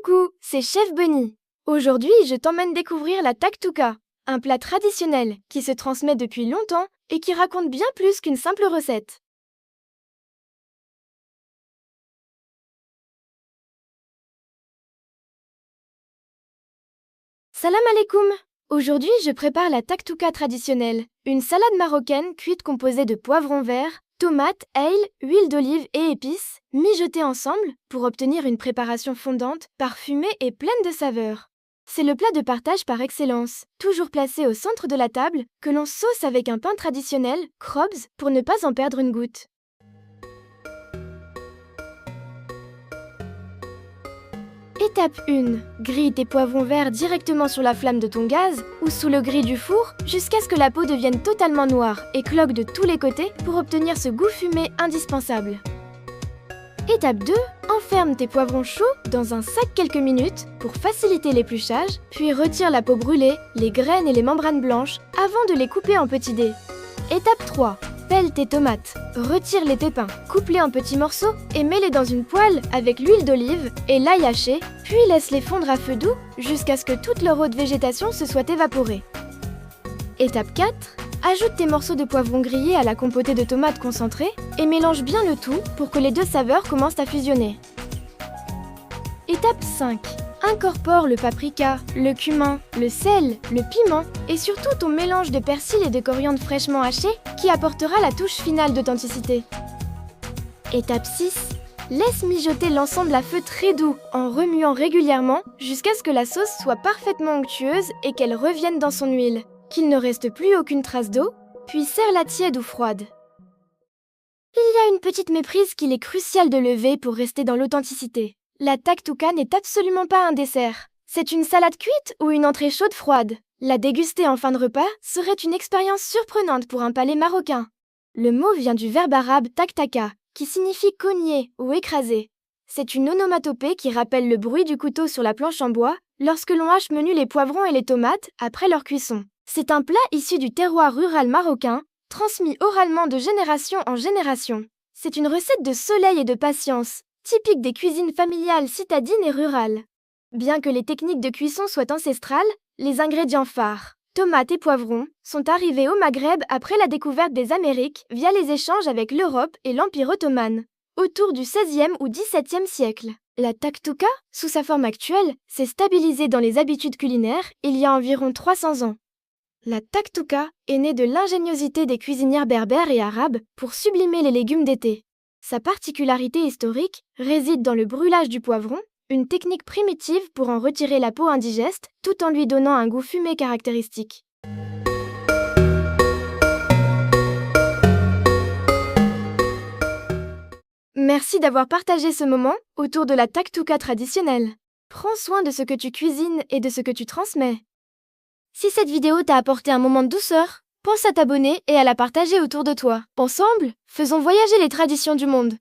Coucou, c'est Chef Bunny. Aujourd'hui, je t'emmène découvrir la taktuka, un plat traditionnel qui se transmet depuis longtemps et qui raconte bien plus qu'une simple recette. Salam alaikum. Aujourd'hui, je prépare la taktuka traditionnelle, une salade marocaine cuite composée de poivrons verts, tomates, ail, huile d'olive et épices, mijotées ensemble pour obtenir une préparation fondante, parfumée et pleine de saveurs. C'est le plat de partage par excellence, toujours placé au centre de la table, que l'on sauce avec un pain traditionnel, krobs, pour ne pas en perdre une goutte. Étape 1. Grille tes poivrons verts directement sur la flamme de ton gaz ou sous le gris du four jusqu'à ce que la peau devienne totalement noire et cloque de tous les côtés pour obtenir ce goût fumé indispensable. Étape 2. Enferme tes poivrons chauds dans un sac quelques minutes pour faciliter l'épluchage, puis retire la peau brûlée, les graines et les membranes blanches avant de les couper en petits dés. Étape 3. Pèle tes tomates, retire les pépins, coupe-les en petits morceaux et mets-les dans une poêle avec l'huile d'olive et l'ail haché, puis laisse-les fondre à feu doux jusqu'à ce que toute leur eau de végétation se soit évaporée. Étape 4. Ajoute tes morceaux de poivron grillés à la compotée de tomates concentrée et mélange bien le tout pour que les deux saveurs commencent à fusionner. Étape 5. Incorpore le paprika, le cumin, le sel, le piment et surtout ton mélange de persil et de coriandre fraîchement haché qui apportera la touche finale d'authenticité. Étape 6. Laisse mijoter l'ensemble à feu très doux en remuant régulièrement jusqu'à ce que la sauce soit parfaitement onctueuse et qu'elle revienne dans son huile, qu'il ne reste plus aucune trace d'eau, puis sers-la tiède ou froide. Il y a une petite méprise qu'il est crucial de lever pour rester dans l'authenticité. La taktuka n'est absolument pas un dessert. C'est une salade cuite ou une entrée chaude froide. La déguster en fin de repas serait une expérience surprenante pour un palais marocain. Le mot vient du verbe arabe taktaka, qui signifie cogner ou écraser. C'est une onomatopée qui rappelle le bruit du couteau sur la planche en bois lorsque l'on hache menu les poivrons et les tomates après leur cuisson. C'est un plat issu du terroir rural marocain, transmis oralement de génération en génération. C'est une recette de soleil et de patience, typique des cuisines familiales citadines et rurales. Bien que les techniques de cuisson soient ancestrales, les ingrédients phares, tomates et poivrons, sont arrivés au Maghreb après la découverte des Amériques via les échanges avec l'Europe et l'Empire ottoman, autour du XVIe ou XVIIe siècle. La taktuka, sous sa forme actuelle, s'est stabilisée dans les habitudes culinaires il y a environ 300 ans. La taktuka est née de l'ingéniosité des cuisinières berbères et arabes pour sublimer les légumes d'été. Sa particularité historique réside dans le brûlage du poivron, une technique primitive pour en retirer la peau indigeste tout en lui donnant un goût fumé caractéristique. Merci d'avoir partagé ce moment autour de la taktuka traditionnelle. Prends soin de ce que tu cuisines et de ce que tu transmets. Si cette vidéo t'a apporté un moment de douceur, pense à t'abonner et à la partager autour de toi. Ensemble, faisons voyager les traditions du monde.